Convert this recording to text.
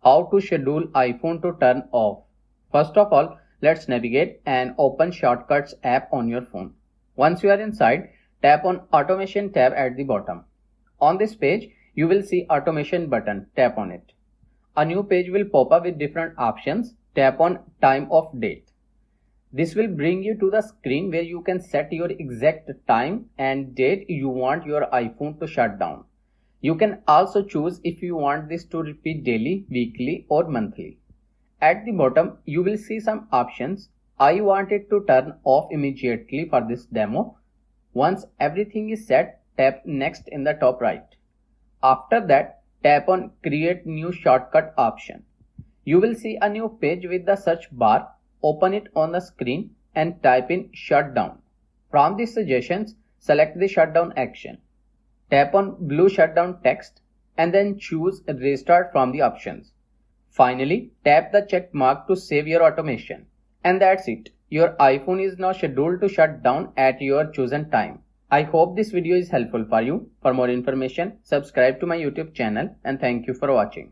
How to schedule iPhone to turn off. First of all, let's navigate and open Shortcuts app on your phone. Once you are inside, tap on Automation tab at the bottom. On this page, you will see Automation button. Tap on it. A new page will pop up with different options. Tap on Time of Date. This will bring you to the screen where you can set your exact time and date you want your iPhone to shut down. You can also choose if you want this to repeat daily, weekly or monthly. At the bottom, you will see some options. I want it to turn off immediately for this demo. Once everything is set, tap Next in the top right. After that, tap on Create New Shortcut option. You will see a new page with the search bar. Open it on the screen and type in Shutdown. From the suggestions, select the shutdown action. Tap on blue shutdown text and then choose Restart from the options. Finally, tap the check mark to save your automation. And that's it. Your iPhone is now scheduled to shut down at your chosen time. I hope this video is helpful for you. For more information, subscribe to my YouTube channel and thank you for watching.